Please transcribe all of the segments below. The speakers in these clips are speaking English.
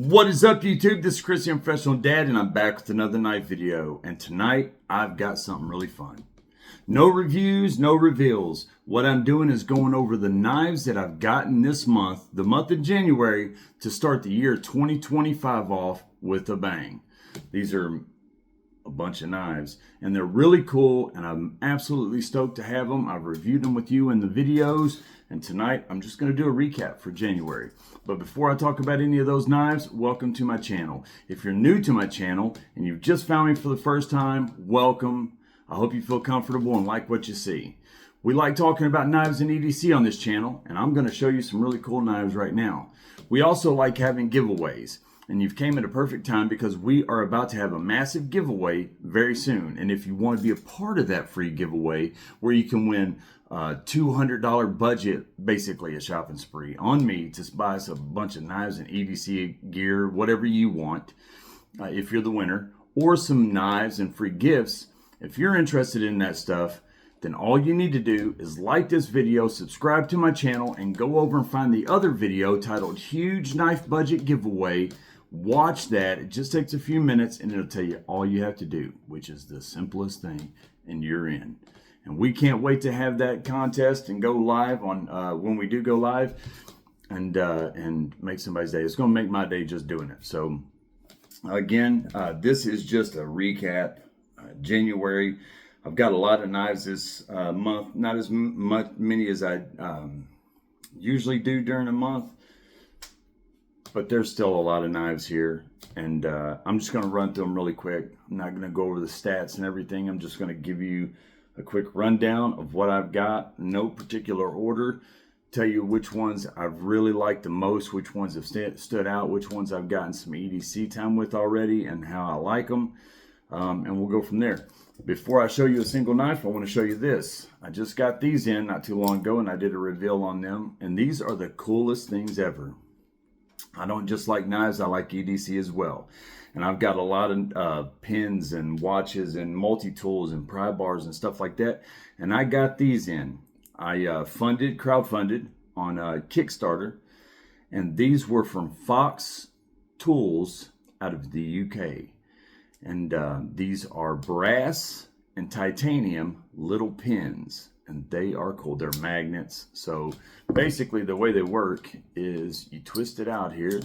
What is up, YouTube? This is Chris, the Professional Dad, and I'm back with another knife video. And tonight, I've got something really fun. No reviews, no reveals. What I'm doing is going over the knives that I've gotten this month, the month of January, to start the year 2025 off with a bang. These are a bunch of knives, and they're really cool, and I'm absolutely stoked to have them. I've reviewed them with you in the videos, and tonight I'm just going to do a recap for January. But before I talk about any of those knives, welcome to my channel. If you're new to my channel and you've just found me for the first time, welcome. I hope you feel comfortable and like what you see. We like talking about knives and EDC on this channel, and I'm going to show you some really cool knives right now. We also like having giveaways. And you've came at a perfect time because we are about to have a massive giveaway very soon. And if you want to be a part of that free giveaway, where you can win a $200 budget, basically a shopping spree on me to buy us a bunch of knives and EDC gear, whatever you want, if you're the winner, or some knives and free gifts. If you're interested in that stuff, then all you need to do is like this video, subscribe to my channel, and go over and find the other video titled Huge Knife Budget Giveaway. Watch that. It just takes a few minutes and it'll tell you all you have to do, which is the simplest thing, and you're in. And we can't wait to have that contest and go live on when we do go live and make somebody's day. It's going to make my day just doing it. So again, this is just a recap. January, I've got a lot of knives this month, not as many as I usually do during a month. But there's still a lot of knives here, and I'm just going to run through them really quick. I'm not going to go over the stats and everything. I'm just going to give you a quick rundown of what I've got, no particular order, tell you which ones I've really liked the most, which ones have stood out, which ones I've gotten some EDC time with already, and how I like them, and we'll go from there. Before I show you a single knife, I want to show you this. I just got these in not too long ago, and I did a reveal on them, and these are the coolest things ever. I don't just like knives, I like EDC as well. And I've got a lot of pins and watches and multi-tools and pry bars and stuff like that. And I got these in. I crowdfunded on Kickstarter. And these were from Fox Tools out of the UK. And these are brass and titanium little pins. And they are cool. They're magnets. So basically the way they work is you twist it out here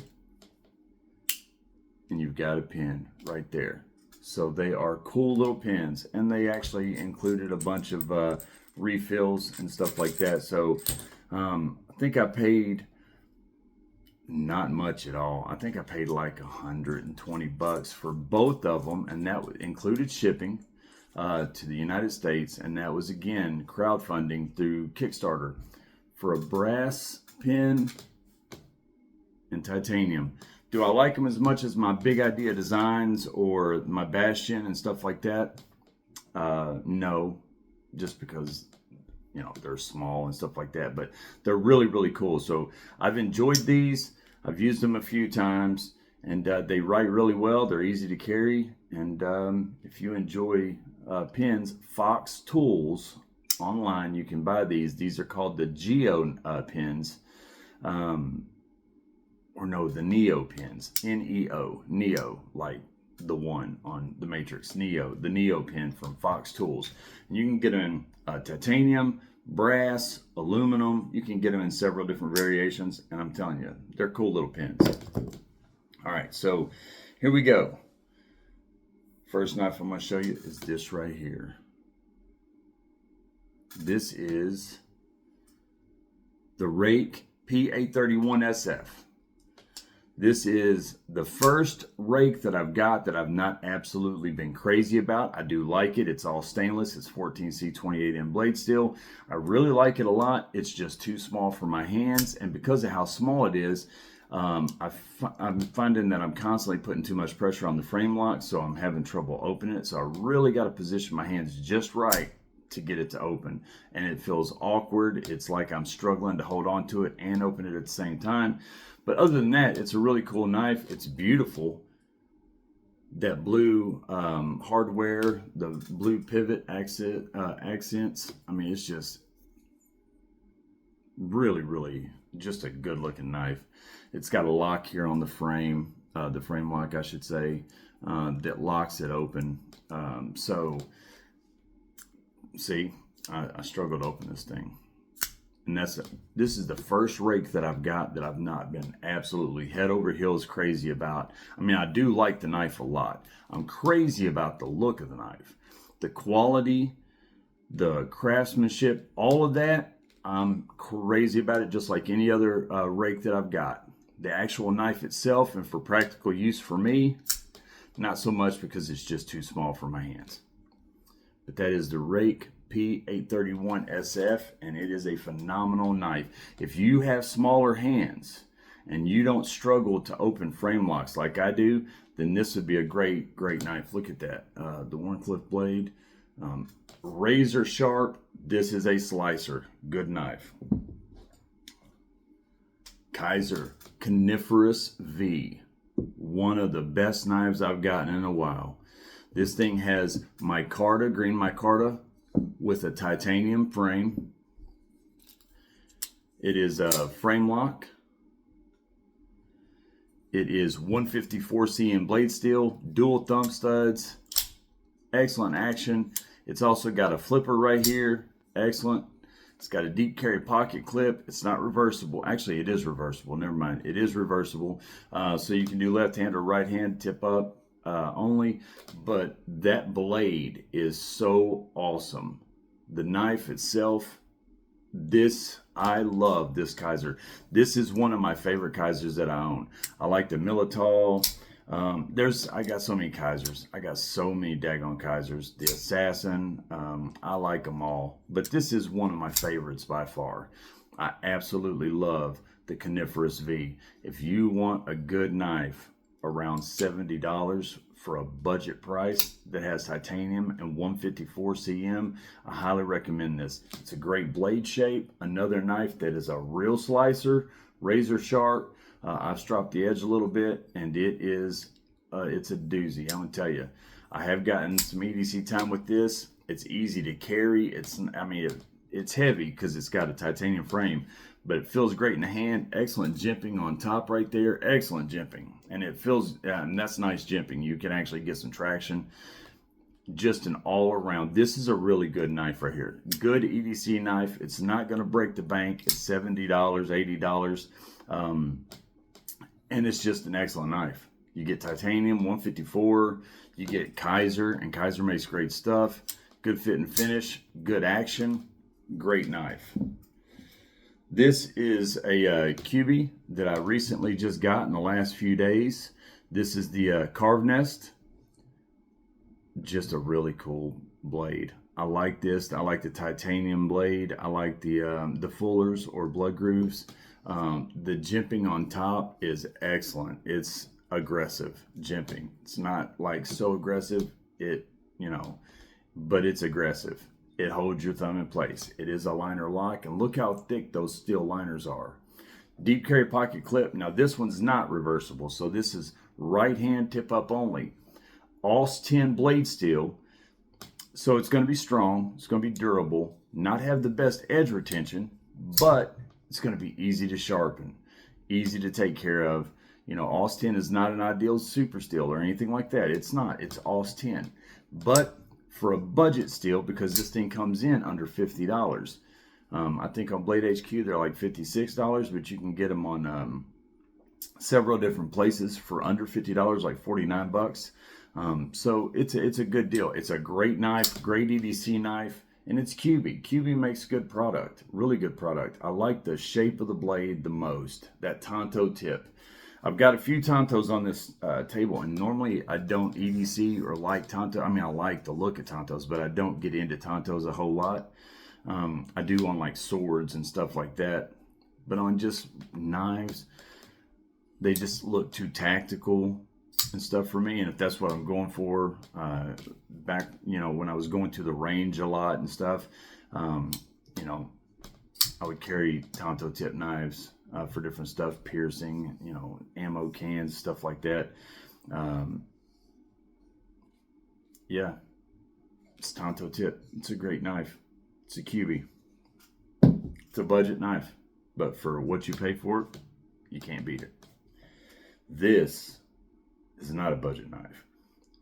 and you've got a pin right there. So they are cool little pins, and they actually included a bunch of refills and stuff like that. So I think I paid not much at all. I think I paid like $120 for both of them, and that included shipping to the United States, and that was again crowdfunding through Kickstarter for a brass pin and titanium. Do I like them as much as my Big Idea designs or my Bastion and stuff like that? No, just because they're small and stuff like that, but they're really, really cool. So I've enjoyed these. I've used them a few times, and they write really well. They're easy to carry, and if you enjoy pins, Fox Tools online, you can buy these. These are called the Geo pins, or no, the Neo pins. N-E-O, Neo, like the one on the Matrix. Neo, the Neo pin from Fox Tools. And you can get them in titanium, brass, aluminum. You can get them in several different variations, and I'm telling you, they're cool little pins. All right, so here we go. First knife I'm going to show you is this right here. This is the Rake P831SF. This is the first rake that I've got that I've not absolutely been crazy about. I do like it. It's all stainless. It's 14C 28M blade steel. I really like it a lot. It's just too small for my hands, and because of how small it is, I'm finding that I'm constantly putting too much pressure on the frame lock, so I'm having trouble opening it. So I really got to position my hands just right to get it to open, and it feels awkward. It's like I'm struggling to hold on to it and open it at the same time. But other than that, it's a really cool knife. It's beautiful. That blue hardware, the blue pivot accents. I mean, it's just really, really just a good looking knife. It's got a lock here on the frame. the frame lock, I should say, that locks it open. So, see, I struggled to open this thing. And this is the first rake that I've got that I've not been absolutely head over heels crazy about. I mean, I do like the knife a lot. I'm crazy about the look of the knife. The quality, the craftsmanship, all of that, I'm crazy about it, just like any other rake that I've got. The actual knife itself, and for practical use for me, not so much, because it's just too small for my hands. But that is the Rake P831SF, and it is a phenomenal knife. If you have smaller hands and you don't struggle to open frame locks like I do, then this would be a great knife. Look at that, the Warncliffe blade, razor sharp. This is a slicer, good knife. Kizer Coniferous V, one of the best knives I've gotten in a while. This thing has micarta, green micarta, with a titanium frame. It is a frame lock. It is 154 cm blade steel, dual thumb studs, excellent action. It's also got a flipper right here, excellent. It's got a deep carry pocket clip. It's not reversible. Actually, it is reversible. Never mind. It is reversible. So you can do left hand or right hand tip up only. But that blade is so awesome. The knife itself, I love this Kizer. This is one of my favorite Kizers that I own. I like the Militol. I got so many Kizers. I got so many daggone Kizers. The Assassin, I like them all. But this is one of my favorites by far. I absolutely love the Coniferous V. If you want a good knife around $70 for a budget price that has titanium and 154 cm, I highly recommend this. It's a great blade shape. Another knife that is a real slicer, razor sharp. I've stropped the edge a little bit, and it's a doozy. I'm gonna tell you, I have gotten some EDC time with this. It's easy to carry. It's heavy because it's got a titanium frame, but it feels great in the hand. Excellent jimping on top right there. Excellent jimping, and it feels, and that's nice jimping. You can actually get some traction. Just an all around. This is a really good knife right here. Good EDC knife. It's not gonna break the bank. It's $70, $80. And it's just an excellent knife. You get titanium, 154. You get Kizer, and Kizer makes great stuff. Good fit and finish, good action, great knife. This is a QB that I recently just got in the last few days. This is the Carve Nest. Just a really cool blade. I like this. I like the titanium blade. I like the fullers or blood grooves. The jimping on top is excellent. It's aggressive jimping. It's not like so aggressive, but it's aggressive. It holds your thumb in place. It is a liner lock, and look how thick those steel liners are. Deep carry pocket clip. Now this one's not reversible, so this is right hand tip up only. AUS 10 blade steel, so it's going to be strong. It's going to be durable. Not have the best edge retention, but it's going to be easy to sharpen, easy to take care of. AUS 10 is not an ideal super steel or anything like that. It's not. It's AUS 10. But for a budget steel, because this thing comes in under $50, I think on Blade HQ they're like $56, but you can get them on several different places for under $50, like 49 bucks. So it's a good deal. It's a great knife, great EDC knife. And it's QB. QB makes good product, really good product. I like the shape of the blade the most, that Tonto tip. I've got a few Tontos on this table, and normally I don't EDC or like Tonto. I mean, I like the look of Tontos, but I don't get into Tontos a whole lot. I do on like swords and stuff like that, but on just knives, they just look too tactical and stuff for me. And if that's what I'm going for, back when I was going to the range a lot and stuff, I would carry Tonto tip knives for different stuff, piercing, ammo cans, stuff like that. Yeah, it's Tonto tip. It's a great knife. It's a QB. It's a budget knife, but for what you pay for it, you can't beat it. This This is not a budget knife.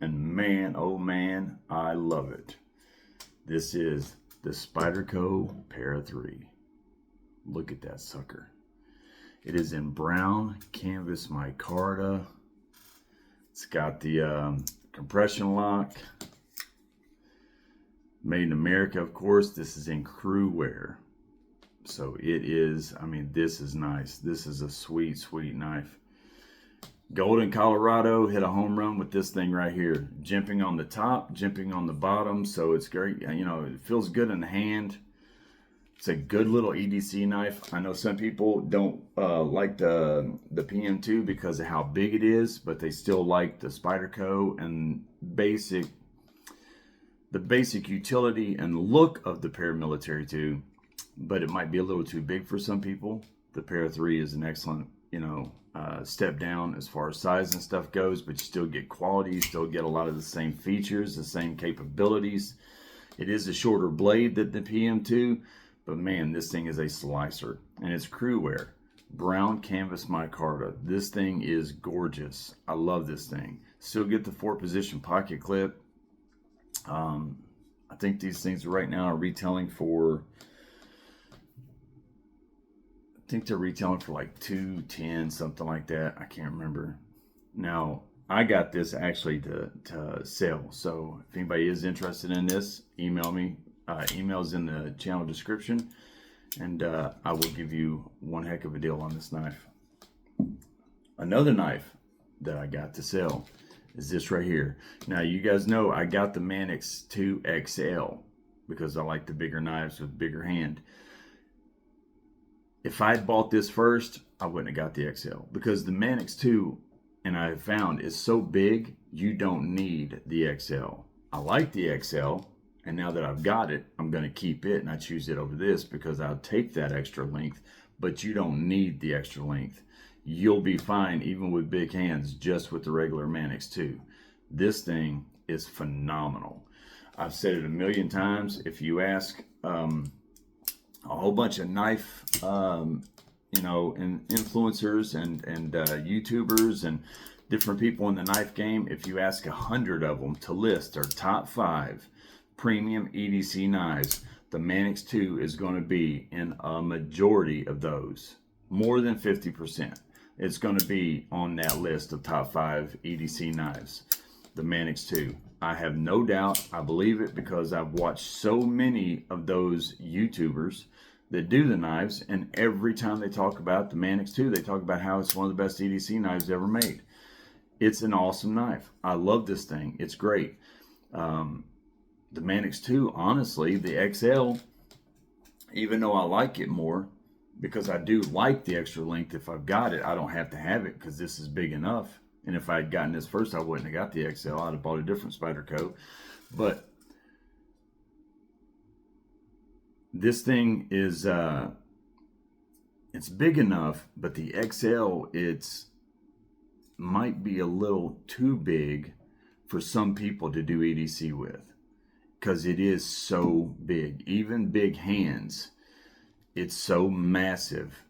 And man, oh man, I love it. This is the Spyderco Para 3. Look at that sucker. It is in brown canvas micarta. It's got the compression lock. Made in America, of course. This is in crew wear. So it is, I mean, this is nice. This is a sweet, sweet knife. Golden, Colorado hit a home run with this thing right here. Jimping on the top, jimping on the bottom. So it's great. You know, it feels good in the hand. It's a good little EDC knife. I know some people don't like the PM2 because of how big it is, but they still like the Spyderco and the basic utility and look of the paramilitary 2, but it might be a little too big for some people. The Para 3 is an excellent, you know, step down as far as size and stuff goes, but you still get quality, you still get a lot of the same features, the same capabilities. It is a shorter blade than the PM2, but man, this thing is a slicer, and it's crew wear. Brown canvas micarta. This thing is gorgeous. I love this thing. Still get the 4-position pocket clip. I think these things right now are retailing for, I think they're retailing for like $210, something like that. I can't remember. Now, I got this actually to sell. So if anybody is interested in this, email me. Email's in the channel description, and I will give you one heck of a deal on this knife. Another knife that I got to sell is this right here. Now, you guys know I got the Manix 2 XL because I like the bigger knives with bigger hand. If I'd bought this first, I wouldn't have got the XL because the Manix 2, and I have found, is so big, you don't need the XL. I like the XL, and now that I've got it, I'm going to keep it, and I choose it over this because I'll take that extra length, but you don't need the extra length. You'll be fine even with big hands just with the regular Manix 2. This thing is phenomenal. I've said it a million times. If you ask a whole bunch of knife, you know, and influencers and YouTubers and different people in the knife game, if you ask 100 of them to list their top 5 premium EDC knives, the Manix 2 is going to be in a majority of those. More than 50%. It's going to be on that list of top 5 EDC knives. The Manix 2. I have no doubt. I believe it because I've watched so many of those YouTubers that do the knives, and every time they talk about the Manix 2, they talk about how it's one of the best EDC knives ever made. It's an awesome knife. I love this thing. It's great. The Manix 2, honestly, the XL, even though I like it more, because I do like the extra length. If I've got it, I don't have to have it because this is big enough. And if I had gotten this first, I wouldn't have got the XL. I'd have bought a different Spyderco. But this thing is, it's big enough, but the XL, it's might be a little too big for some people to do EDC with because it is so big. Even big hands, it's so massive.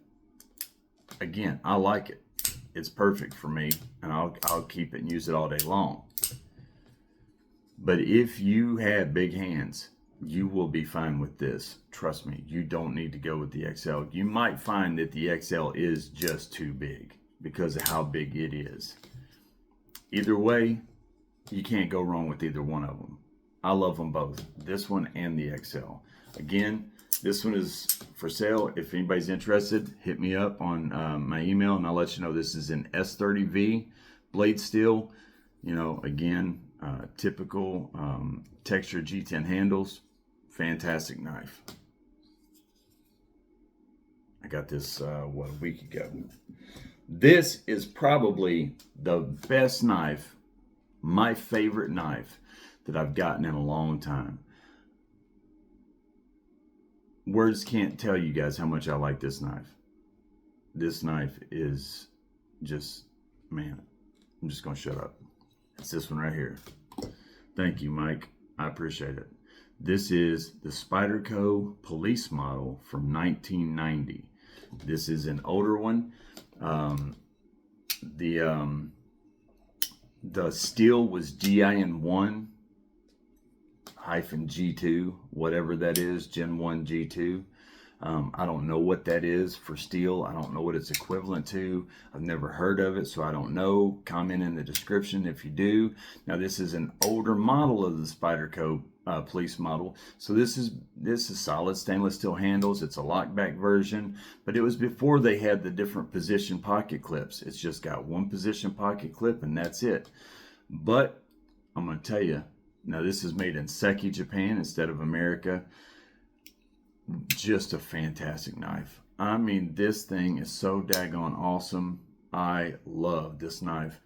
Again, I like it. It's perfect for me, and I'll keep it and use it all day long. But if you have big hands, you will be fine with this. Trust me, you don't need to go with the XL. You might find that the XL is just too big because of how big it is. Either way, you can't go wrong with either one of them. I love them both, this one and the XL. Again, this one is for sale. If anybody's interested, hit me up on my email, and I'll let you know. This is an S30V blade steel. You know, again, typical texture G10 handles. Fantastic knife. I got this, a week ago. This is probably the best knife, my favorite knife that I've gotten in a long time. Words can't tell you guys how much I like this knife. This knife is just, man, I'm just going to shut up. It's this one right here. Thank you, Mike. I appreciate it. This is the Spyderco police model from 1990. This is an older one. The The steel was GIN1 hyphen G2, whatever that is, Gen 1 G2. I don't know what that is for steel. I don't know what it's equivalent to. I've never heard of it, so I don't know. Comment in the description if you do. Now, this is an older model of the Spyderco police model. So this is solid stainless steel handles. It's a lockback version, but it was before they had the different position pocket clips. It's just got one position pocket clip and that's it. But I'm going to tell you, now this is made in Seki, Japan instead of America. Just a fantastic knife. I mean, this thing is so daggone awesome. I love this knife.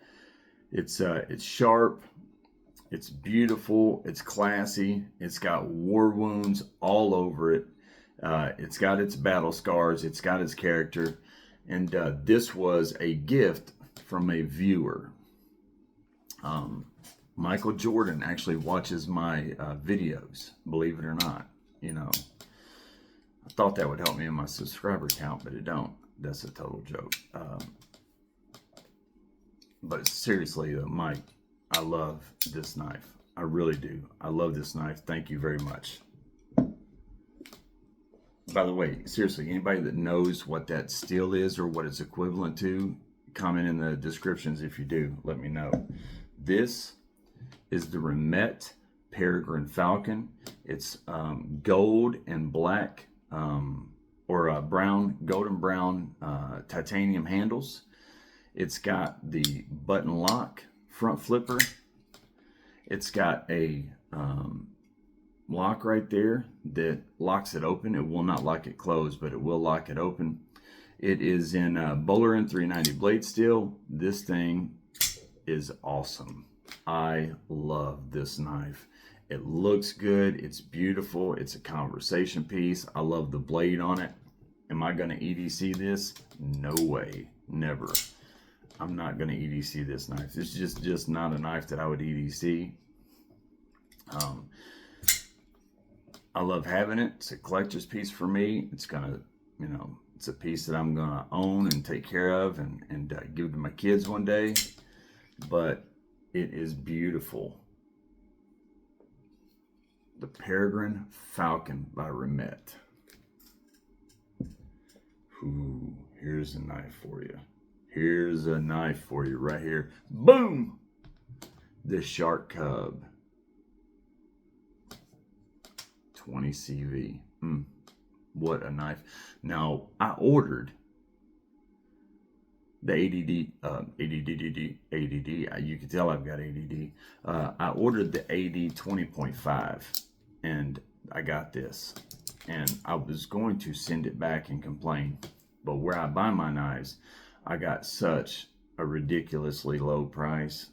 It's sharp, it's beautiful, it's classy, it's got war wounds all over it. It's got its battle scars, it's got its character, and this was a gift from a viewer. Michael Jordan actually watches my videos, believe it or not. You know, I thought that would help me in my subscriber count, but it don't. That's a total joke. But seriously, Mike, I love this knife. I really do. I love this knife. Thank you very much. By the way, seriously, anybody that knows what that steel is or what it's equivalent to, comment in the descriptions if you do. Let me know. This is the Remette Peregrin Falcon. It's gold and black or brown, golden brown titanium handles. It's got the button lock front flipper. It's got a lock right there that locks it open. It will not lock it closed, but it will lock it open. It is in Bowlerin 390 blade steel. This thing is awesome. I love this knife. It looks good. It's beautiful. It's a conversation piece. I love the blade on it. Am I going to EDC this? No way. Never. I'm not going to EDC this knife. It's just not a knife that I would EDC. I love having it. It's a collector's piece for me. It's going to, you know, it's a piece that I'm going to own and take care of and give to my kids one day. But it is beautiful. The Peregrin Falcon by Remette. Ooh, here's a knife for you. Here's a knife for you right here. Boom! The Shark Cub. 20 CV. What a knife. Now, I ordered the ADD. You can tell I've got ADD. I ordered the AD 20.5 and I got this. And I was going to send it back and complain. But where I buy my knives, I got such a ridiculously low price.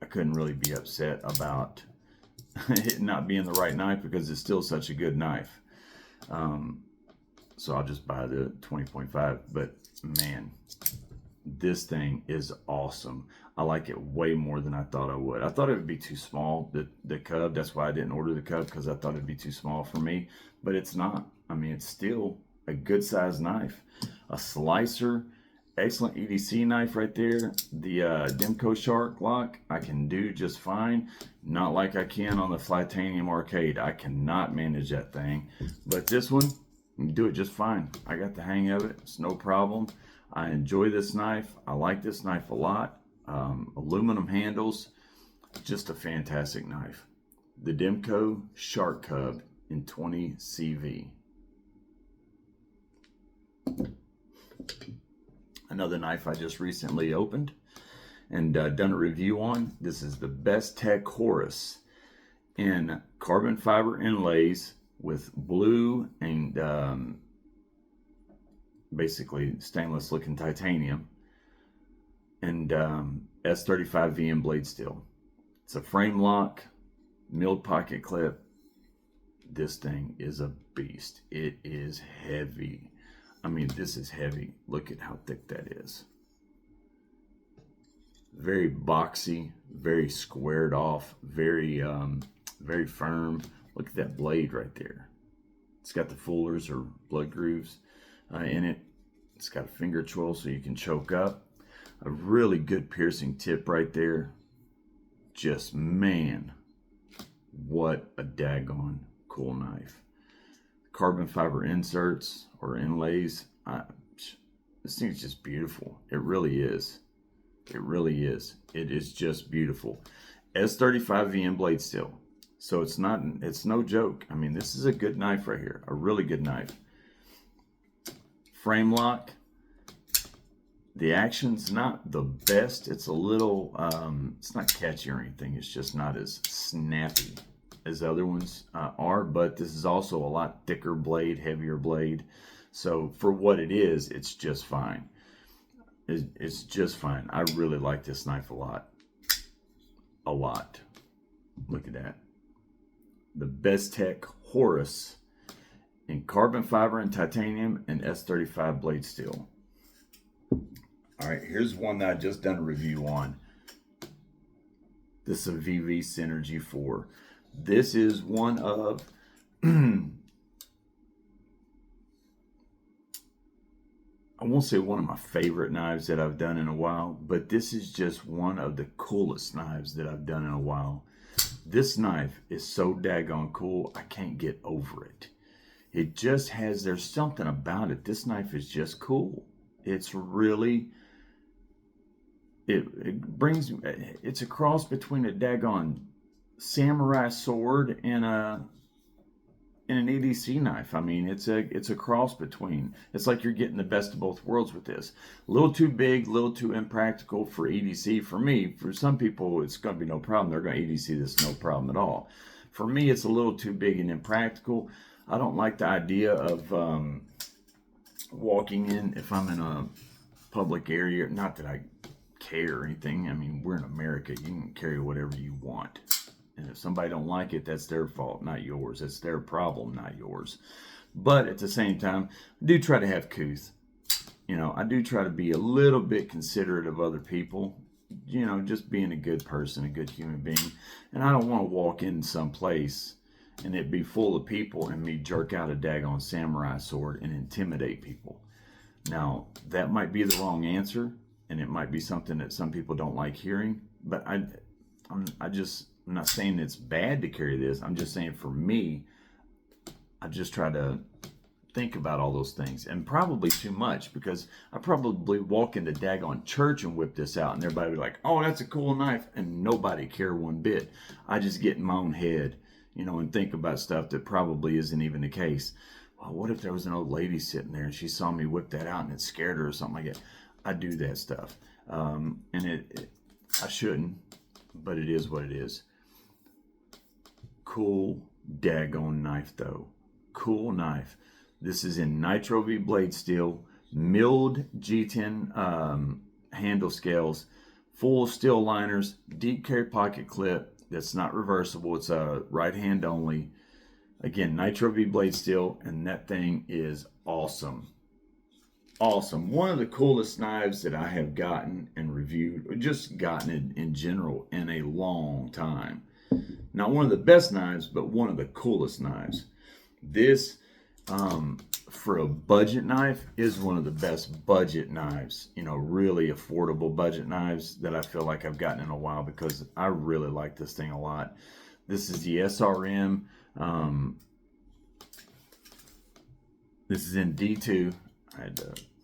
I couldn't really be upset about it not being the right knife because it's still such a good knife. So I'll just buy the 20.5. But man, this thing is awesome. I like it way more than I thought I would. I thought it would be too small, the Cub. That's why I didn't order the Cub, because I thought it'd be too small for me. But it's not. I mean, it's still a good sized knife. A slicer, excellent EDC knife right there. The Demco Shark lock I can do just fine. Not like I can on the Flatanium Arcade. I cannot manage that thing. But this one, you can do it just fine. I got the hang of it. It's no problem. I enjoy this knife. I like this knife a lot. Aluminum handles, just a fantastic knife. The Demco Shark Cub in 20 CV. Another knife I just recently opened and done a review on. This is the Bestechman Chorus in carbon fiber inlays with blue and basically stainless looking titanium and S35 VM blade steel. It's a frame lock, milled pocket clip. This thing is a beast. It is heavy. I mean, this is heavy. Look at how thick that is. Very boxy, very squared off, very firm. Look at that blade right there. It's got the fullers or blood grooves in it. It's got a finger choil so you can choke up. A really good piercing tip right there. just, man, what a daggone cool knife. Carbon fiber inserts or inlays. This thing's just beautiful. It really is. It really is. It is just beautiful. S35VN blade steel. So it's no joke. I mean, this is a good knife right here. A really good knife. Frame lock. The action's not the best. It's a little, it's not catchy or anything. It's just not as snappy as other ones are, but this is also a lot thicker blade, heavier blade. So for what it is, it's just fine. It's just fine. I really like this knife a lot. A lot. Look at that. The Bestech Horus in carbon fiber and titanium and S35 blade steel. All right, here's one that I just done a review on. This is a VV Synergy 4. This is one of I won't say one of my favorite knives that I've done in a while, but this is just one of the coolest knives that I've done in a while. This knife is so daggone cool, I can't get over it. It just has, there's something about it. This knife is just cool. It's really, it's a cross between a daggone samurai sword and an EDC knife. I mean, it's a cross between. It's like you're getting the best of both worlds with this. A little too big, a little too impractical for EDC. For me, for some people, it's going to be no problem. They're going to EDC this no problem at all. For me, it's a little too big and impractical. I don't like the idea of walking in, if I'm in a public area, not that I care or anything. I mean, we're in America. You can carry whatever you want. And if somebody don't like it, that's their fault, not yours. It's their problem, not yours. But at the same time, I do try to have couth. You know, I do try to be a little bit considerate of other people. You know, just being a good person, a good human being. And I don't want to walk in some place and it be full of people and me jerk out a daggone samurai sword and intimidate people. Now, that might be the wrong answer, and it might be something that some people don't like hearing, but I'm not saying it's bad to carry this. I'm just saying for me, I just try to think about all those things, and probably too much, because I probably walk into daggone church and whip this out and everybody be like, oh, that's a cool knife, and nobody care one bit. I just get in my own head, you know, and think about stuff that probably isn't even the case. Well, what if there was an old lady sitting there and she saw me whip that out and it scared her or something like that? I do that stuff, and I shouldn't, but it is what it is. Cool daggone knife though. Cool knife. This is in Nitro V blade steel, milled G10 handle scales, full steel liners, deep carry pocket clip that's not reversible. It's a right hand only. Again, Nitro V blade steel, and that thing is awesome. Awesome. One of the coolest knives that I have gotten and reviewed, or just gotten it in general, in a long time. Not one of the best knives, but one of the coolest knives. This, for a budget knife, is one of the best budget knives. You know, really affordable budget knives that I feel like I've gotten in a while, because I really like this thing a lot. This is the SRM. This is in D2.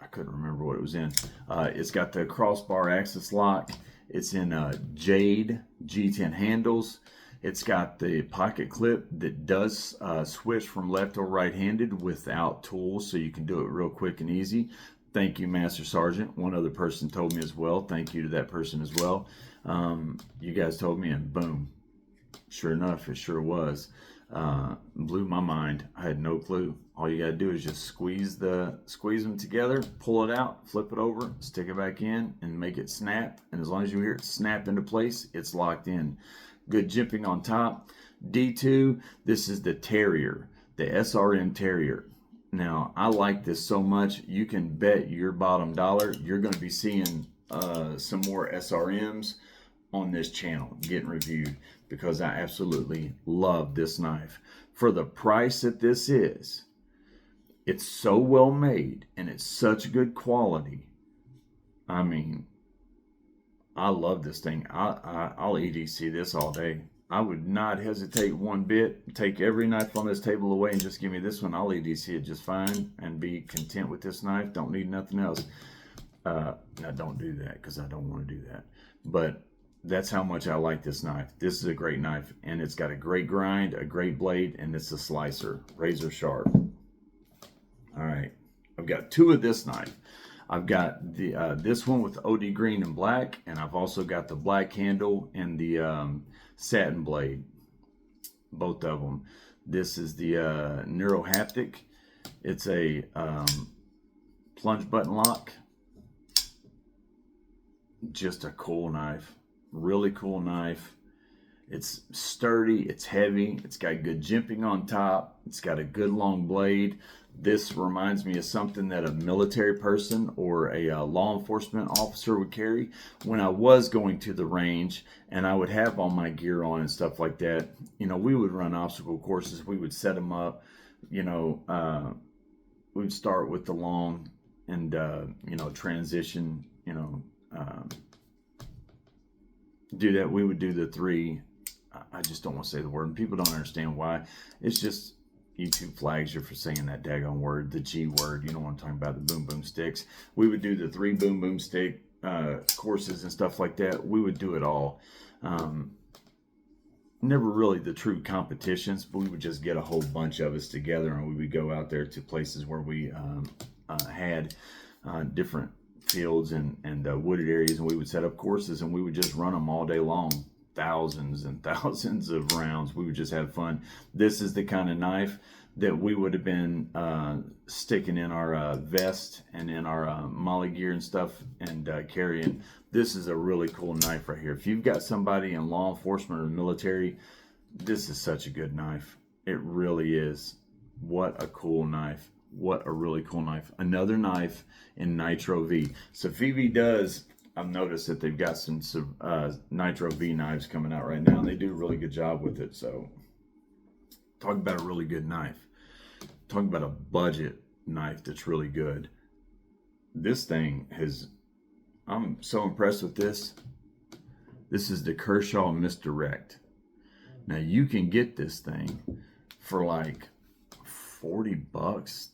I couldn't remember what it was in. It's got the crossbar axis lock. It's in Jade G10 handles. It's got the pocket clip that does switch from left or right-handed without tools, so you can do it real quick and easy. Thank you, Master Sergeant. One other person told me as well. Thank you to that person as well. You guys told me, and boom. Sure enough, it sure was. Blew my mind. I had no clue. All you gotta do is just squeeze them together, pull it out, flip it over, stick it back in, and make it snap. And as long as you hear it snap into place, it's locked in. Good jimping on top. D2, this is the Terrier, the SRM Terrier. Now, I like this so much, you can bet your bottom dollar you're going to be seeing some more SRMs on this channel getting reviewed, because I absolutely love this knife. For the price that this is, it's so well made and it's such good quality. I mean, I love this thing. I'll EDC this all day. I would not hesitate one bit. Take every knife on this table away and just give me this one. I'll EDC it just fine and be content with this knife. Don't need nothing else. Now don't do that because I don't want to do that. But that's how much I like this knife. This is a great knife, and it's got a great grind, a great blade, and it's a slicer, razor sharp. All right, I've got two of this knife. I've got the this one with OD green and black, and I've also got the black handle and the satin blade, both of them. This is the Neurohaptic. It's a plunge button lock. Just a cool knife, really cool knife. It's sturdy, it's heavy, it's got good jimping on top, it's got a good long blade. This reminds me of something that a military person or a law enforcement officer would carry when I was going to the range, and I would have all my gear on and stuff like that. You know, we would run obstacle courses, we would set them up, you know, we'd start with the long and, you know, transition, you know, do that. We would do the three. I just don't want to say the word, and people don't understand why. It's just YouTube flags you for saying that daggone word, the G word. You know what I'm talking about, the boom boom sticks. We would do the 3 boom boom stick courses and stuff like that. We would do it all. Never really the true competitions, but we would just get a whole bunch of us together, and we would go out there to places where we had different fields and wooded areas, and we would set up courses, and we would just run them all day long, thousands and thousands of rounds. We would just have fun. This is the kind of knife that we would have been sticking in our vest and in our molly gear and stuff and carrying. This is a really cool knife right here. If you've got somebody in law enforcement or military, this is such a good knife. It really is. What a cool knife. What a really cool knife. Another knife in Nitro V. So VV does, I've noticed that they've got some Nitro V knives coming out right now, and they do a really good job with it. So talk about a really good knife. Talking about a budget knife that's really good. This thing has, I'm so impressed with this. This is the Kershaw Misdirect. Now you can get this thing for like 40 bucks,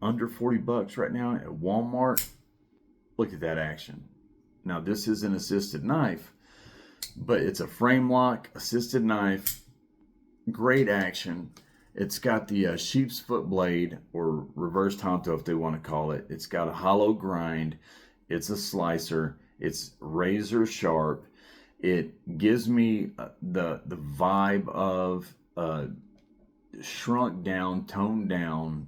under 40 bucks right now at Walmart. Look at that action. Now this is an assisted knife, but it's a frame lock assisted knife. Great action. It's got the sheep's foot blade, or reverse tanto if they want to call it. It's got a hollow grind. It's a slicer. It's razor sharp. It gives me the vibe of shrunk down, toned down,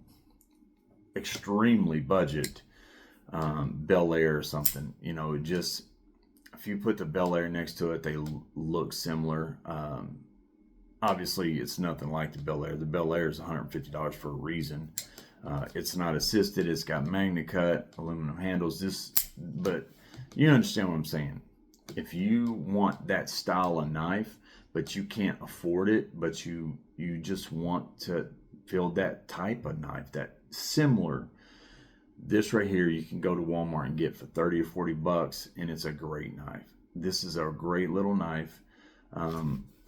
extremely budget Bel Air or something. You know, just if you put the Bel Air next to it, they look similar. Obviously, it's nothing like the Bel Air. The Bel Air is $150 for a reason. It's not assisted. It's got magna cut aluminum handles. But you understand what I'm saying. If you want that style of knife, but you can't afford it, but you just want to feel that type of knife, that similar, this right here you can go to Walmart and get for 30 or 40 bucks, and it's a great knife. This is a great little knife.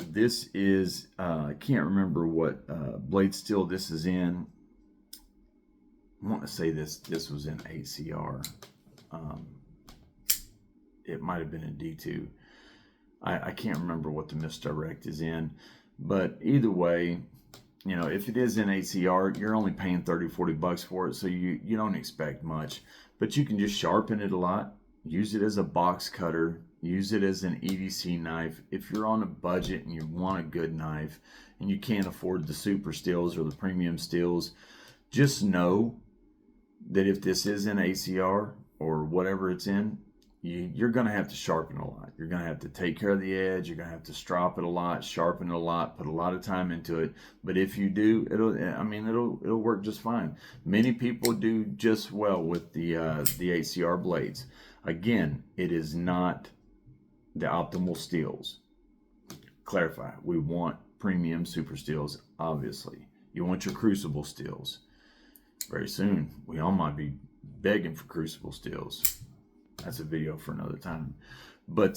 This is I can't remember what blade steel this is in. I want to say this was in ACR. It might have been in D2. I can't remember what the Misdirect is in, but either way, you know, if it is in ACR, you're only paying 30, 40 bucks for it, so you don't expect much. But you can just sharpen it a lot, use it as a box cutter, use it as an EDC knife. If you're on a budget and you want a good knife and you can't afford the super steels or the premium steels, just know that if this is in ACR or whatever it's in, you're going to have to sharpen a lot. You're going to have to take care of the edge. You're going to have to strop it a lot, sharpen it a lot, put a lot of time into it. But if you do, it'll work just fine. Many people do just well with the ACR blades. Again, it is not the optimal steels. Clarify, we want premium super steels, obviously. You want your crucible steels. Very soon, we all might be begging for crucible steels. that's a video for another time. But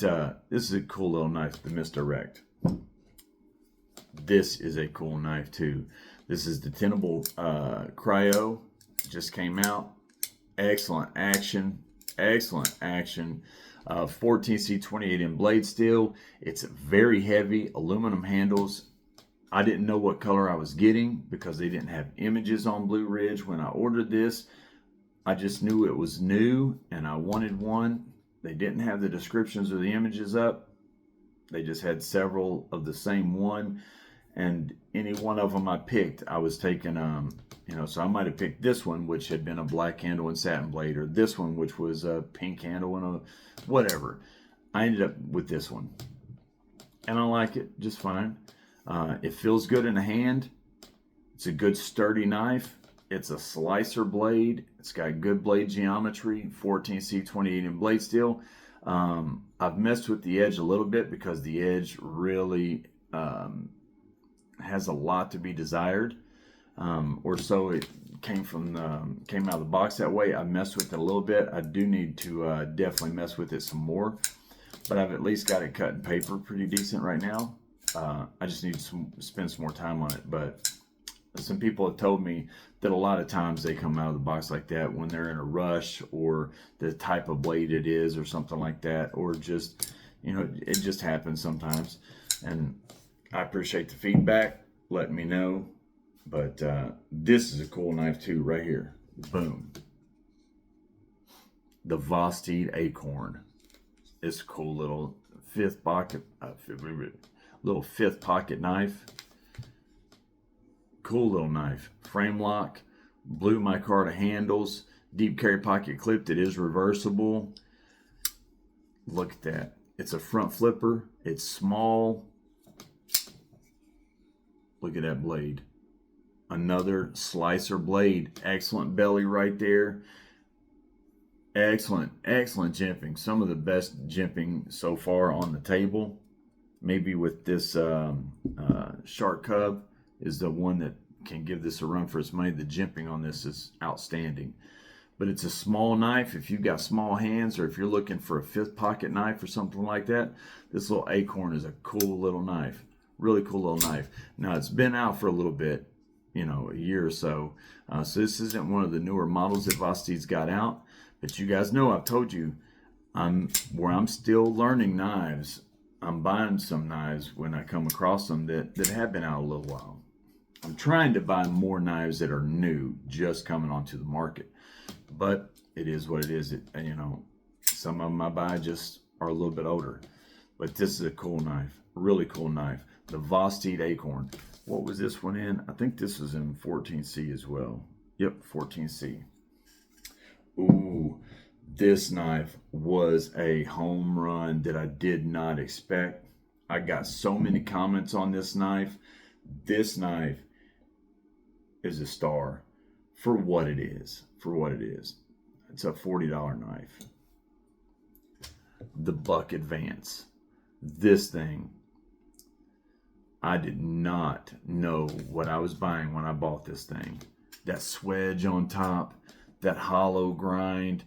this is a cool little knife, the Misdirect. This is a cool knife too. This is the Tenable Kryo. Just came out. Excellent action. Excellent action. 14C 28 blade steel. It's very heavy. Aluminum handles. I didn't know what color I was getting because they didn't have images on Blue Ridge when I ordered this. I just knew it was new and I wanted one. They didn't have the descriptions or the images up. They just had several of the same one, and any one of them I picked, I was taking, you know, so I might have picked this one, which had been a black handle and satin blade, or this one, which was a pink handle and a whatever. I ended up with this one, and I like it just fine. It feels good in the hand. It's a good sturdy knife. It's a slicer blade. It's got good blade geometry, 14C 28 blade steel. I've messed with the edge a little bit because the edge really has a lot to be desired, or so it came out of the box that way. I messed with it a little bit. I do need to definitely mess with it some more, but I've at least got it cut in paper pretty decent right now. I just need to spend some more time on it, but some people have told me that a lot of times they come out of the box like that when they're in a rush, or the type of blade it is or something like that, or just, you know, it just happens sometimes. And I appreciate the feedback, letting me know. But this is a cool knife too, right here. Boom. The Vostede Acorn. It's a cool little fifth pocket knife. Cool little knife. Frame lock, blue micarta handles, deep carry pocket clip that is reversible. Look at that. It's a front flipper. It's small. Look at that blade. Another slicer blade. Excellent belly right there. Excellent jimping. Some of the best jimping so far on the table. Maybe with this Shark Cub is the one that can give this a run for its money. The jimping on this is outstanding. But it's a small knife. If you've got small hands, or if you're looking for a fifth pocket knife or something like that, this little Acorn is a cool little knife. Really cool little knife. Now, it's been out for a little bit, you know, a year or so. So this isn't one of the newer models that Vostede's got out. But you guys know, I've told you, I'm still learning knives. I'm buying some knives when I come across them that have been out a little while. I'm trying to buy more knives that are new, just coming onto the market. But it is what it is. You know, some of them I buy just are a little bit older. But this is a cool knife, really cool knife. The Vostede Acorn. What was this one in? I think this was in 14C as well. Yep, 14C. Ooh, this knife was a home run that I did not expect. I got so many comments on this knife. This knife is a star for what it is. It's a $40 knife. The Buck Advance. This thing, I did not know what I was buying when I bought this thing. That swedge on top, that hollow grind,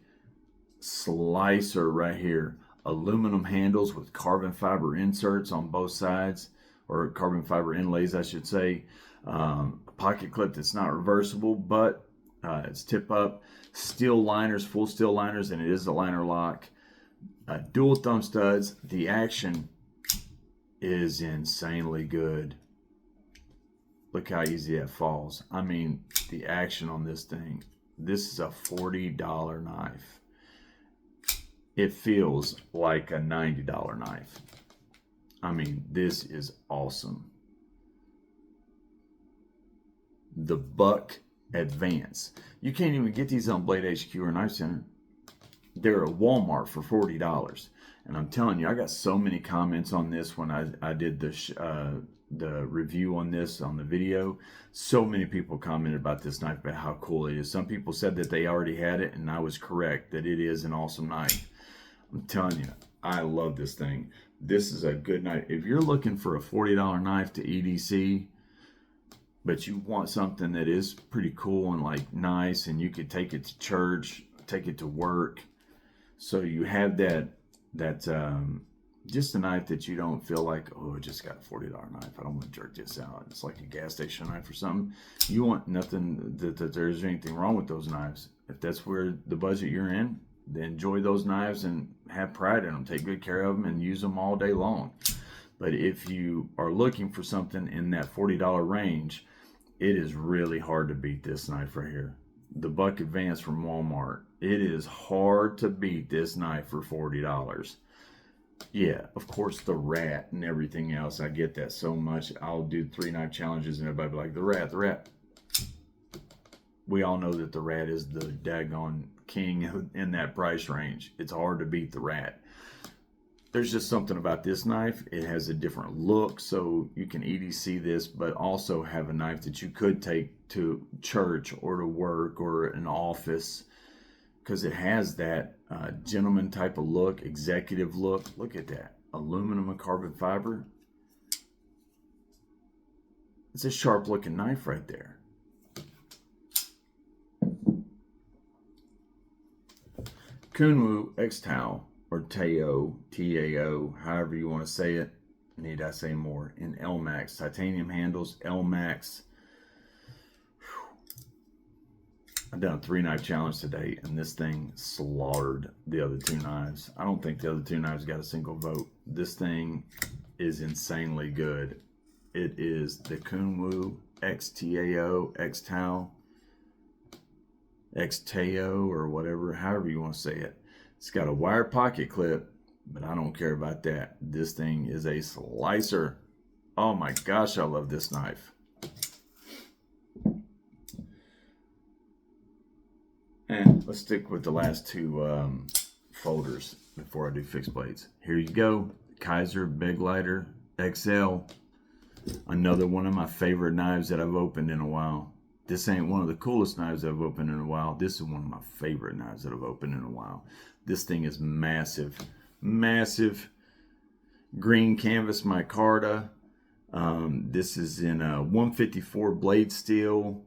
slicer right here, aluminum handles with carbon fiber inserts on both sides, or carbon fiber inlays I should say, a pocket clip that's not reversible, but it's tip up, steel liners, full steel liners, and it is a liner lock, dual thumb studs. The action is insanely good. Look how easy that falls. I mean, the action on this thing. This is a $40 knife. It feels like a $90 knife. I mean, this is awesome. The Buck Advance. You can't even get these on Blade HQ or Knife Center. They're at Walmart for $40. And I'm telling you, I got so many comments on this when I did the review on this on the video. So many people commented about this knife, about how cool it is. Some people said that they already had it, and I was correct, that it is an awesome knife. I'm telling you, I love this thing. This is a good knife. If you're looking for a $40 knife to EDC, but you want something that is pretty cool and like nice, and you could take it to church, take it to work, So you have that just a knife that you don't feel like, oh, I just got a $40 knife. I don't want to jerk this out. It's like a gas station knife or something. You want nothing that there's anything wrong with those knives. If that's where the budget you're in, then enjoy those knives and have pride in them. Take good care of them and use them all day long. But if you are looking for something in that $40 range, it is really hard to beat this knife right here. The Buck Advance from Walmart. It is hard to beat this knife for $40. Yeah, of course, the rat and everything else. I get that so much. I'll do 3 knife challenges and everybody be like, the rat. We all know that the rat is the daggone king in that price range. It's hard to beat the rat. There's just something about this knife. It has a different look, so you can EDC this, but also have a knife that you could take to church or to work or an office, because it has that gentleman type of look, executive look. Look at that. Aluminum and carbon fiber. It's a sharp looking knife right there. Kunwu X-Tao, or Tao, T-A-O, however you want to say it. Need I say more? In L-Max. Titanium handles, L-Max. I've done a 3 knife challenge today, and this thing slaughtered the other 2 knives. I don't think the other 2 knives got a single vote. This thing is insanely good. It is the Kunwu X-T-A-O, X-Tao, X-Tao, or whatever, however you want to say it. It's got a wire pocket clip, but I don't care about that. This thing is a slicer. Oh my gosh, I love this knife. And let's stick with the last 2 folders before I do fixed blades. Here you go, Kizer Big Lighter XL. Another one of my favorite knives that I've opened in a while. This ain't one of the coolest knives I've opened in a while. This is one of my favorite knives that I've opened in a while. This thing is massive, massive. Green canvas micarta. This is in a 154 blade steel.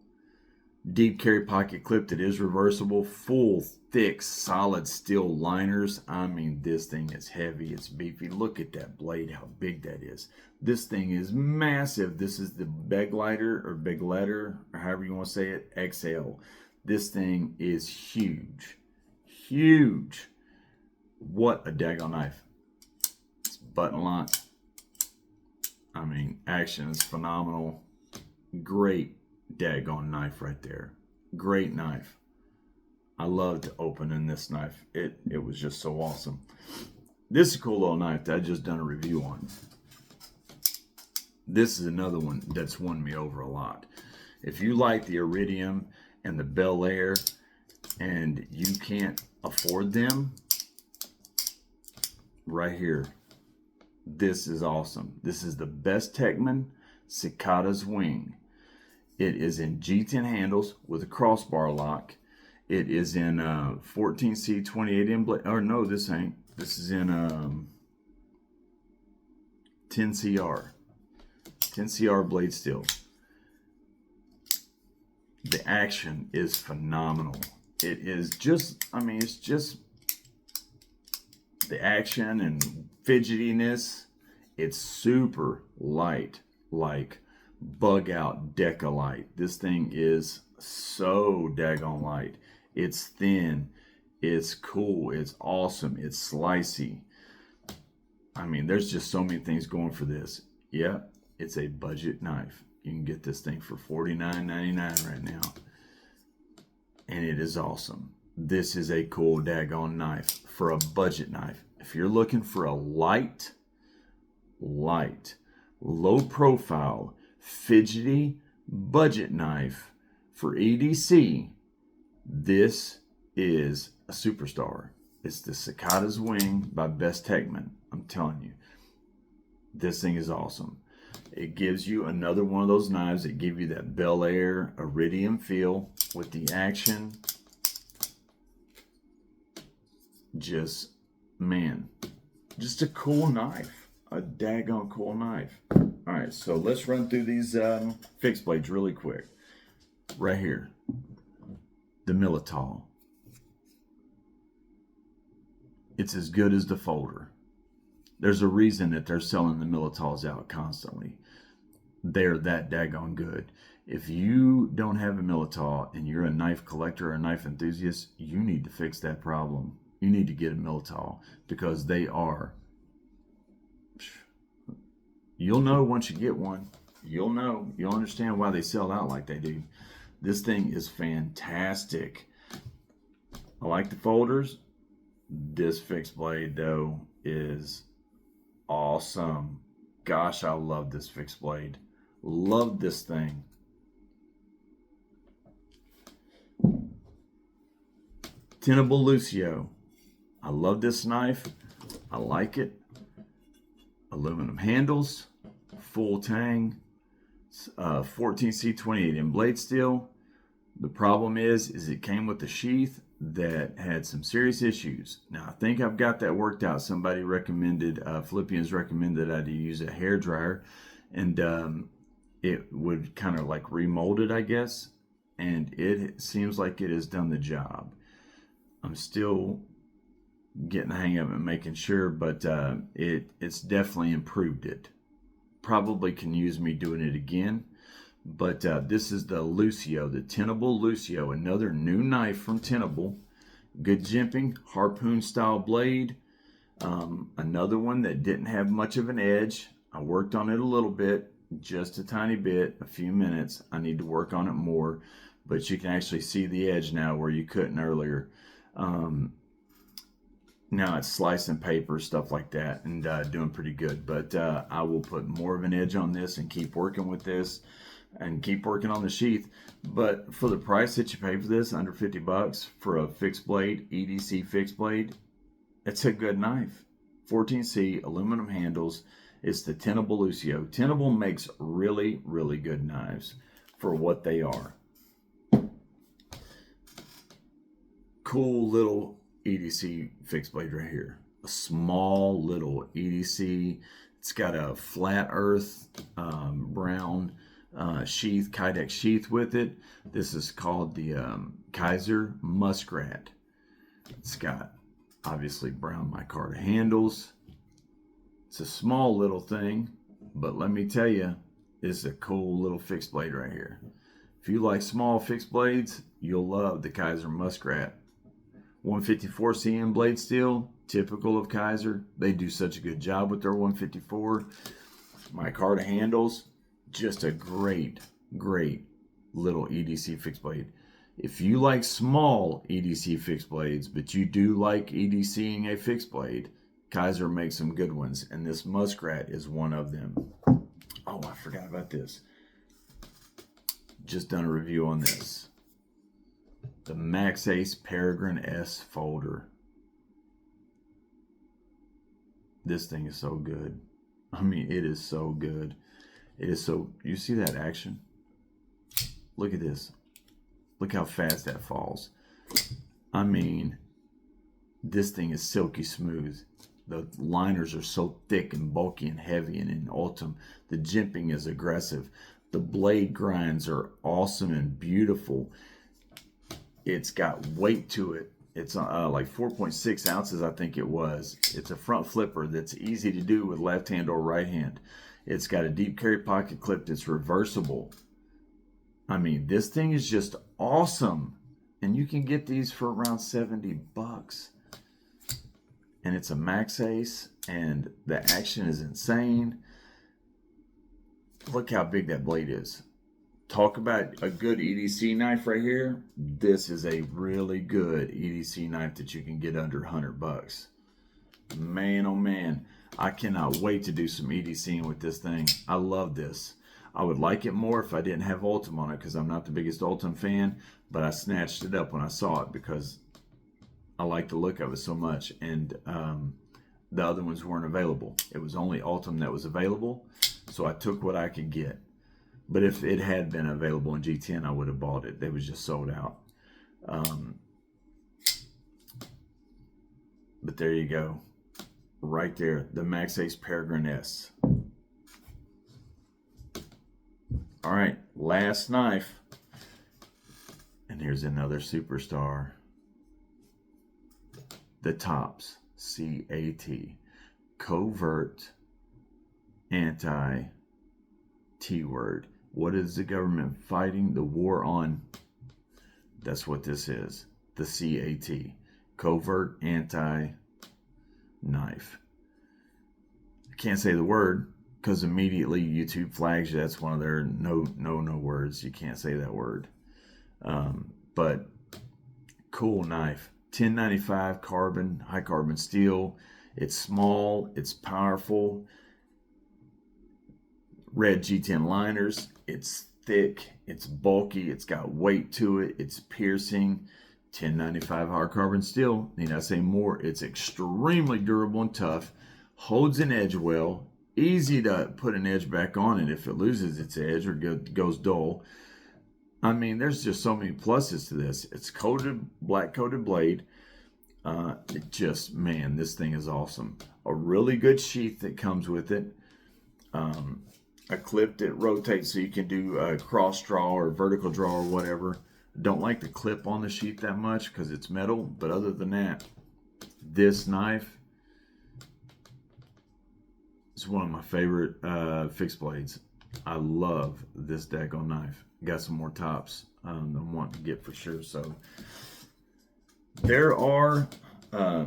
Deep carry pocket clip that is reversible. Full, thick, solid steel liners. I mean, this thing is heavy. It's beefy. Look at that blade, how big that is. This thing is massive. This is the Big Lighter, or Big Letter, or however you want to say it, XL. This thing is huge. Huge. What a daggone knife. It's button lock. I mean, action is phenomenal. Great daggone knife right there. Great knife. I loved opening this knife. It was just so awesome. This is a cool little knife that I just done a review on. This is another one that's won me over a lot. If you like the Iridium and the Bel Air and you can't afford them, right here, this is awesome. This is the Bestechman Cicadas wing. It is in G10 handles with a crossbar lock. It is in 14C 28M blade. Or no, this ain't. This is in 10CR. 10CR blade steel. The action is phenomenal. It is just, I mean, it's just the action and fidgetiness. It's super light, like bug out Deca light. This thing is so daggone light. It's thin, it's cool, it's awesome, it's slicey. I mean, there's just so many things going for this. Yeah, it's a budget knife. You can get this thing for $49.99 right now, and it is awesome. This is a cool daggone knife for a budget knife. If you're looking for a light, low profile, fidgety budget knife for EDC, this is a superstar. It's the Cicadas wing by Bestechman. I'm telling you, this thing is awesome. It gives you another one of those knives that give you that Bel Air Iridium feel with the action. Just, man, just a cool knife. A daggone cool knife. All right, so let's run through these fixed blades really quick. Right here, the Militol. it's as good as the folder. There's a reason that they're selling the Militals out constantly. They're that daggone good. If you don't have a Milital and you're a knife collector or a knife enthusiast, you need to fix that problem. You need to get a Milital, because they are, you'll know once you get one. You'll know. You'll understand why they sell out like they do. This thing is fantastic. I like the folders. This fixed blade, though, is awesome. Gosh, I love this fixed blade. Love this thing. Tenable Luccio. I love this knife. I like it. Aluminum handles. Full tang. 14C28 in blade steel. The problem is it came with a sheath that had some serious issues. Now, I think I've got that worked out. Somebody recommended, Philippians recommended I use a hair dryer, and it would kind of like remold it, I guess. And it seems like it has done the job. I'm still getting the hang of it and making sure, but it's definitely improved it. Probably can use me doing it again. But this is the Luccio, the Tenable Luccio, another new knife from Tenable. Good jimping, harpoon style blade. Another one that didn't have much of an edge. I worked on it a little bit, just a tiny bit, a few minutes. I need to work on it more, but you can actually see the edge now where you couldn't earlier. Now it's slicing paper, stuff like that, and doing pretty good. But I will put more of an edge on this and keep working with this and keep working on the sheath. But for the price that you pay for this, under 50 bucks for a fixed blade, EDC fixed blade, it's a good knife. 14C, aluminum handles. It's the Tenable Luccio. Tenable makes really, really good knives for what they are. Cool little EDC fixed blade right here. A small little EDC. It's got a flat earth brown sheath, Kydex sheath with it. This is called the Kizer Muskrat. It's got obviously brown micarta handles. It's a small little thing, but let me tell you, it's a cool little fixed blade right here. If you like small fixed blades, you'll love the Kizer Muskrat. 154 CM blade steel, typical of Kizer. They do such a good job with their 154. Micarta handles, just a great, great little EDC fixed blade. If you like small EDC fixed blades, but you do like EDCing a fixed blade, Kizer makes some good ones, and this Muskrat is one of them. Oh, I forgot about this. Just done a review on this. The Max Ace Peregrin S folder. This thing is so good. I mean, it is so good. It is so, you see that action? Look at this. Look how fast that falls. I mean, this thing is silky smooth. The liners are so thick and bulky and heavy, and in Ultim, the jimping is aggressive. The blade grinds are awesome and beautiful. It's got weight to it. It's like 4.6 ounces, I think it was. It's a front flipper that's easy to do with left hand or right hand. It's got a deep carry pocket clip that's reversible. I mean, this thing is just awesome. And you can get these for around 70 bucks. And it's a Max Ace, and the action is insane. Look how big that blade is. Talk about a good EDC knife right here. This is a really good EDC knife that you can get under 100 bucks. Man, oh man, I cannot wait to do some EDCing with this thing. I love this. I would like it more if I didn't have Ultim on it, because I'm not the biggest Ultim fan, but I snatched it up when I saw it because I like the look of it so much, and the other ones weren't available. It was only Ultim that was available, so I took what I could get. But if it had been available in G10, I would have bought it. They was just sold out. But there you go. Right there, the Max Ace Peregrin S. All right, last knife. And here's another superstar. The Tops C-A-T. Covert anti-T-word. What is the government fighting? The war on. That's what this is. The C-A-T. Covert anti-knife. I can't say the word because immediately YouTube flags you. That's one of their no words. You can't say that word. But cool knife. 1095 carbon, high carbon steel. It's small. It's powerful. Red G10 liners. It's thick. It's bulky. It's got weight to it. It's piercing. 1095 hard carbon steel. Need I say more? It's extremely durable and tough. Holds an edge well. Easy to put an edge back on it if it loses its edge or goes dull. I mean, there's just so many pluses to this. It's coated, black coated blade. It just, man, this thing is awesome. A really good sheath that comes with it. A clip that rotates so you can do a cross draw or vertical draw or whatever. Don't like the clip on the sheath that much because it's metal, but other than that, this knife is one of my favorite fixed blades. I love this daggone knife. Got some more tops I'm wanting to get for sure. So there are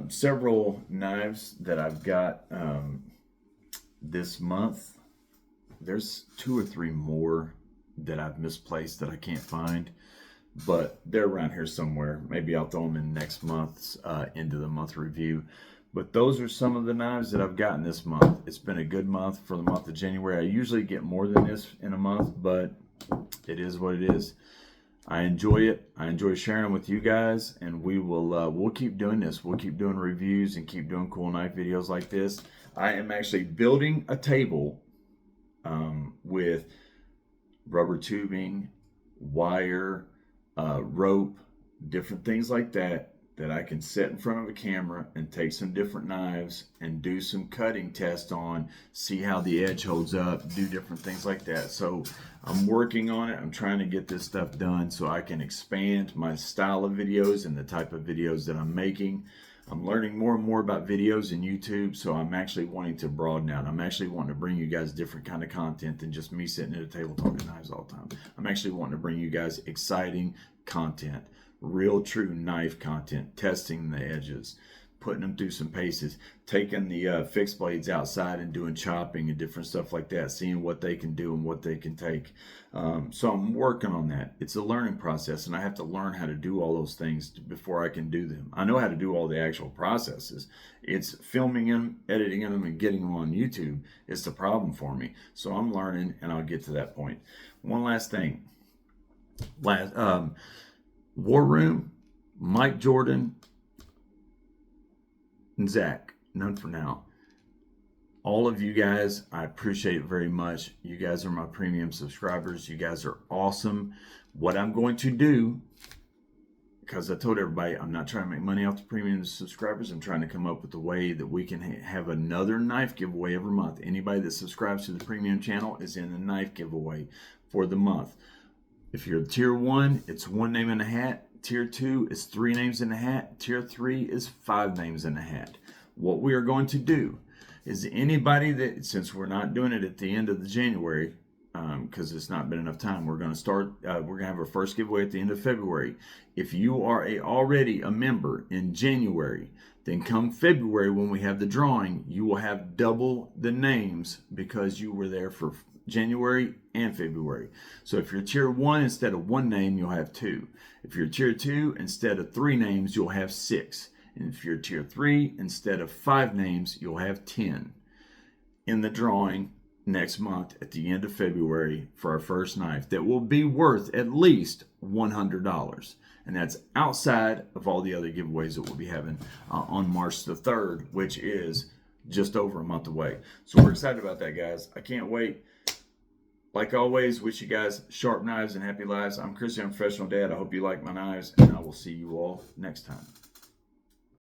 several knives that I've got this month. There's 2 or 3 more that I've misplaced that I can't find, but they're around here somewhere. Maybe I'll throw them in next month's end of the month review. But those are some of the knives that I've gotten this month. It's been a good month for the month of January. I usually get more than this in a month, but it is what it is. I enjoy it. I enjoy sharing with you guys, and we will we'll keep doing this. We'll keep doing reviews and keep doing cool knife videos like this. I am actually building a table with rubber tubing, wire, rope, different things like that I can set in front of a camera and take some different knives and do some cutting tests on, see how the edge holds up, do different things like that. So I'm working on it. I'm trying to get this stuff done so I can expand my style of videos and the type of videos that I'm making. I'm learning more and more about videos and YouTube, so I'm actually wanting to broaden out. I'm actually wanting to bring you guys different kind of content than just me sitting at a table talking knives all the time. I'm actually wanting to bring you guys exciting content, real true knife content, testing the edges, putting them through some paces, taking the fixed blades outside and doing chopping and different stuff like that, seeing what they can do and what they can take. So I'm working on that. It's a learning process, and I have to learn how to do all those things before I can do them. I know how to do all the actual processes. It's filming them, editing them, and getting them on YouTube. It's the problem for me. So I'm learning, and I'll get to that point. One last thing. War Room, Mike Jordan, and Zach. None for now. All of you guys, I appreciate it very much. You guys are my premium subscribers. You guys are awesome. What I'm going to do, because I told everybody I'm not trying to make money off the premium subscribers. I'm trying to come up with a way that we can have another knife giveaway every month. Anybody that subscribes to the premium channel is in a knife giveaway for the month. If you're tier 1, it's 1 name in a hat. Tier 2 is 3 names in a hat. Tier 3 is 5 names in a hat. What we are going to do is anybody that, since we're not doing it at the end of the January, because it's not been enough time, we're going to start, we're going to have our first giveaway at the end of February. If you are already a member in January, then come February when we have the drawing, you will have double the names because you were there for January and February. So if you're tier 1, instead of 1 name, you'll have 2. If you're tier 2, instead of 3 names, you'll have 6. And if you're tier 3, instead of 5 names, you'll have 10 in the drawing next month at the end of February for our first knife that will be worth at least $100. And that's outside of all the other giveaways that we'll be having on March the 3rd, which is just over a month away. So we're excited about that, guys. I can't wait. Like always, wish you guys sharp knives and happy lives. I'm Kizer, I'm Professional Dad. I hope you like my knives, and I will see you all next time.